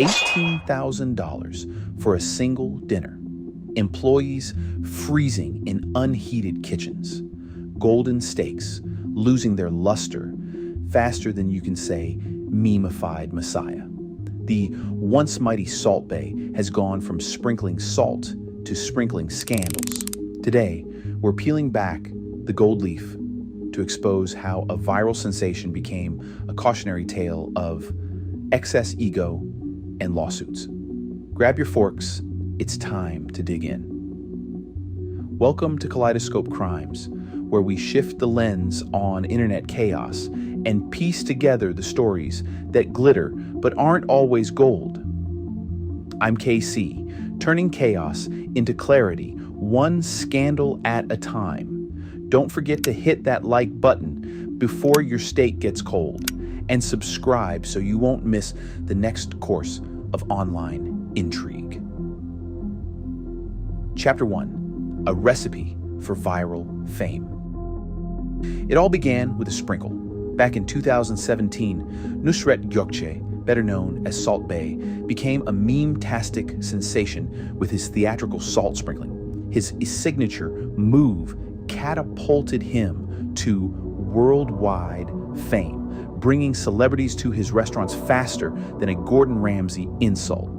$18,000 for a single dinner. Employees freezing in unheated kitchens. Golden steaks losing their luster faster than you can say memeified Messiah. The once mighty saltbae has gone from sprinkling salt to sprinkling scandals. Today, we're peeling back the gold leaf to expose how a viral sensation became a cautionary tale of excess ego and lawsuits. Grab your forks, it's time to dig in. Welcome to Kaleidoscope Crimes, where we shift the lens on internet chaos and piece together the stories that glitter but aren't always gold. I'm KC, turning chaos into clarity, one scandal at a time. Don't forget to hit that like button before your steak gets cold, and subscribe so you won't miss the next course of online intrigue. Chapter 1, a recipe for viral fame. It all began with a sprinkle. Back in 2017, Nusret Gökçe, better known as saltbae, became a meme-tastic sensation with his theatrical salt sprinkling. His signature move catapulted him to worldwide fame, bringing celebrities to his restaurants faster than a Gordon Ramsay insult.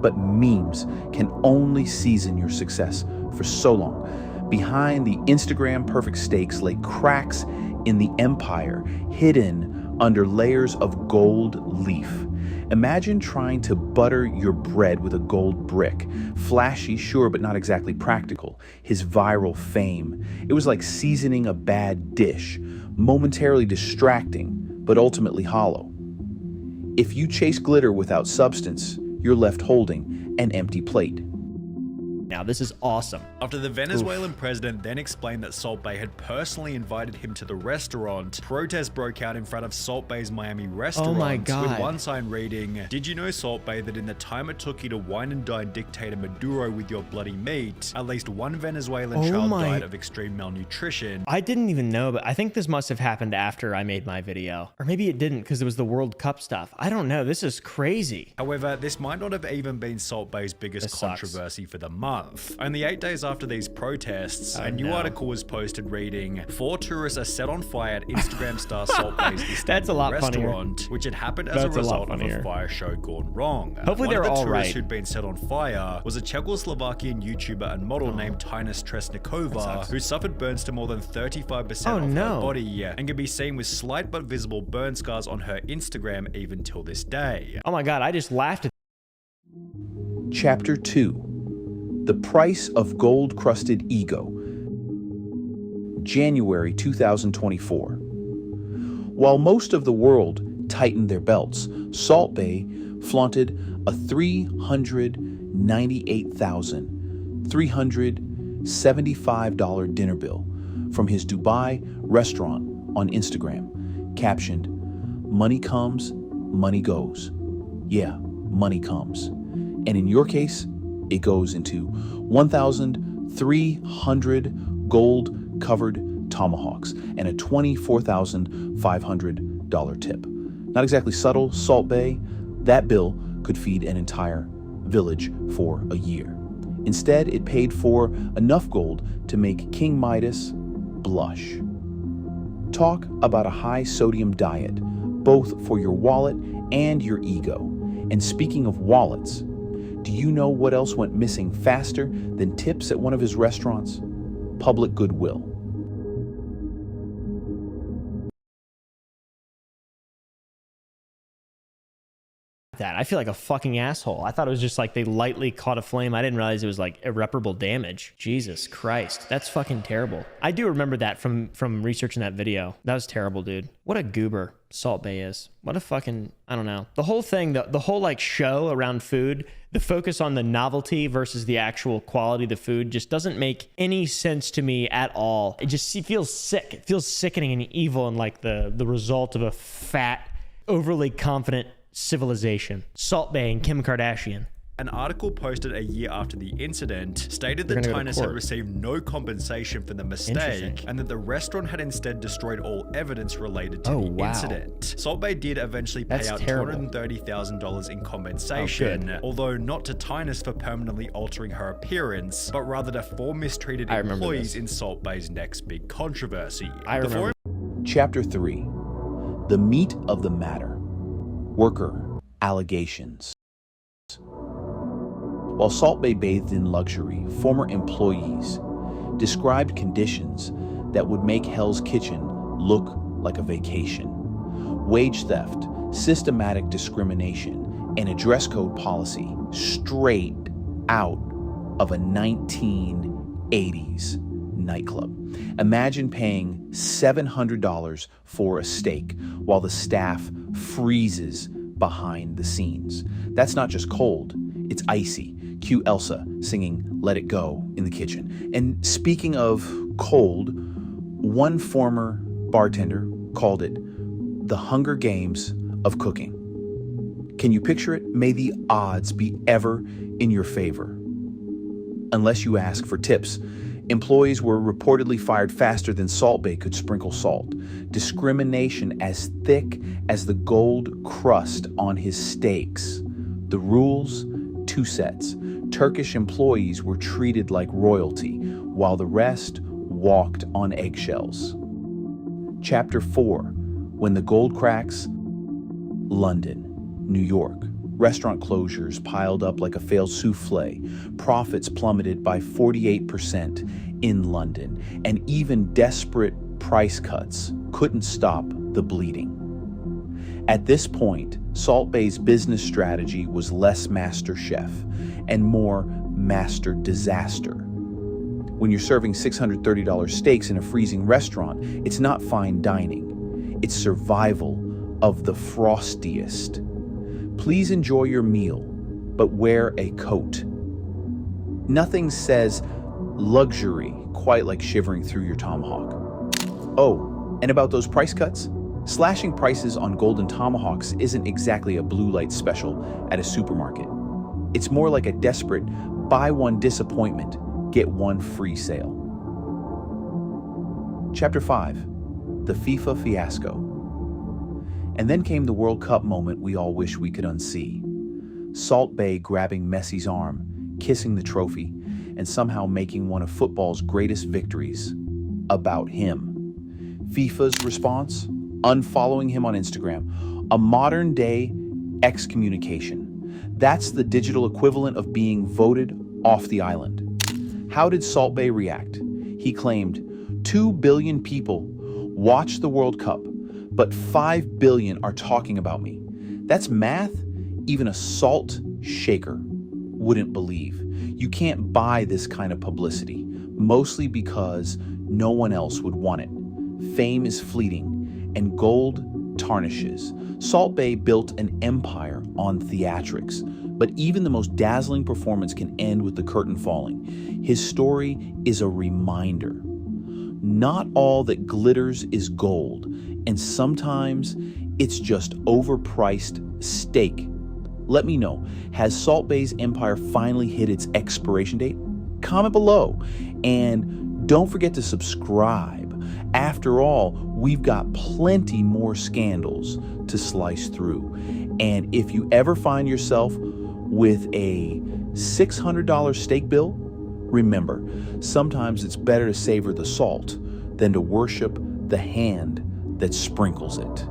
But memes can only season your success for so long. Behind the Instagram perfect steaks lay cracks in the empire hidden under layers of gold leaf. Imagine trying to butter your bread with a gold brick. Flashy, sure, but not exactly practical. His viral fame. It was like seasoning a bad dish, momentarily distracting, but ultimately hollow. If you chase glitter without substance, you're left holding an empty plate. Now, this is awesome. After the Venezuelan president then explained that saltbae had personally invited him to the restaurant, protests broke out in front of saltbae's Miami restaurant. Oh my God. With one sign reading, "Did you know, saltbae, that in the time it took you to wine and dine dictator Maduro with your bloody meat, at least one Venezuelan child died of extreme malnutrition?" I didn't even know, but I think this must have happened after I made my video. Or maybe it didn't because it was the World Cup stuff. I don't know. This is crazy. However, this might not have even been saltbae's biggest controversy for the month. Only 8 days after these protests, a new article was posted reading, 4 tourists are set on fire at Instagram star saltbae's Istanbul restaurant, which had happened as a result of a fire show gone wrong. Hopefully they're all right. One of the tourists who'd been set on fire was a Czechoslovakian YouTuber and model named Tinus Tresnikova, who suffered burns to more than 35% of her body and can be seen with slight but visible burn scars on her Instagram even till this day. Oh my God, I just laughed at Chapter 2, the price of gold-crusted ego. January 2024. While most of the world tightened their belts, saltbae flaunted a $398,375 dinner bill from his Dubai restaurant on Instagram, captioned, "Money comes, money goes." Yeah, money comes. And in your case, it goes into 1,300 gold-covered tomahawks and a $24,500 tip. Not exactly subtle, saltbae. That bill could feed an entire village for a year. Instead, it paid for enough gold to make King Midas blush. Talk about a high-sodium diet, both for your wallet and your ego. And speaking of wallets, do you know what else went missing faster than tips at one of his restaurants? Public goodwill. that. I feel like a fucking asshole. I thought it was just like they lightly caught a flame. I didn't realize it was like irreparable damage. Jesus Christ. That's fucking terrible. I do remember that from researching that video. That was terrible, dude. What a goober saltbae is. What a fucking, I don't know. The whole thing, the whole like show around food, the focus on the novelty versus the actual quality of the food just doesn't make any sense to me at all. It just feels sick. It feels sickening and evil and like the result of a fat, overly confident civilization. Saltbae and Kim Kardashian. An article posted a year after the incident stated that Tynes had received no compensation for the mistake and that the restaurant had instead destroyed all evidence related to the incident. Saltbae did eventually pay out $230,000 in compensation, although not to Tynes for permanently altering her appearance, but rather to 4 mistreated employees in Saltbae's next big controversy. Chapter 3. The meat of the matter. Worker allegations. While Saltbae bathed in luxury, former employees described conditions that would make Hell's Kitchen look like a vacation. Wage theft, systematic discrimination, and a dress code policy straight out of a 1980s nightclub. Imagine paying $700 for a steak while the staff freezes behind the scenes. That's not just cold, it's icy. Cue Elsa singing Let It Go in the kitchen. And speaking of cold, one former bartender called it the Hunger Games of cooking. Can you picture it? May the odds be ever in your favor. Unless you ask for tips. Employees were reportedly fired faster than Saltbae could sprinkle salt. Discrimination as thick as the gold crust on his steaks. The rules, 2 sets. Turkish employees were treated like royalty, while the rest walked on eggshells. Chapter 4. When the Gold Cracks. London, New York. Restaurant closures piled up like a failed souffle. Profits plummeted by 48% in London. And even desperate price cuts couldn't stop the bleeding. At this point, Saltbae's business strategy was less master chef and more master disaster. When you're serving $630 steaks in a freezing restaurant, it's not fine dining. It's survival of the frostiest. Please enjoy your meal, but wear a coat. Nothing says luxury quite like shivering through your tomahawk. Oh, and about those price cuts? Slashing prices on golden tomahawks isn't exactly a blue light special at a supermarket. It's more like a desperate buy one disappointment, get one free sale. Chapter 5. The FIFA fiasco. And then came the World Cup moment we all wish we could unsee. Saltbae grabbing Messi's arm, kissing the trophy, and somehow making one of football's greatest victories about him. FIFA's response? Unfollowing him on Instagram, a modern-day excommunication. That's the digital equivalent of being voted off the island. How did Saltbae react? He claimed, 2 billion people watch the World Cup, but 5 billion are talking about me. That's math even a salt shaker wouldn't believe. You can't buy this kind of publicity, mostly because no one else would want it. Fame is fleeting, and gold tarnishes. Saltbae built an empire on theatrics, but even the most dazzling performance can end with the curtain falling. His story is a reminder. Not all that glitters is gold, and sometimes it's just overpriced steak. Let me know, has Saltbae's empire finally hit its expiration date? Comment below, and don't forget to subscribe. After all, we've got plenty more scandals to slice through. And if you ever find yourself with a $600 steak bill, remember, sometimes it's better to savor the salt than to worship the hand that sprinkles it.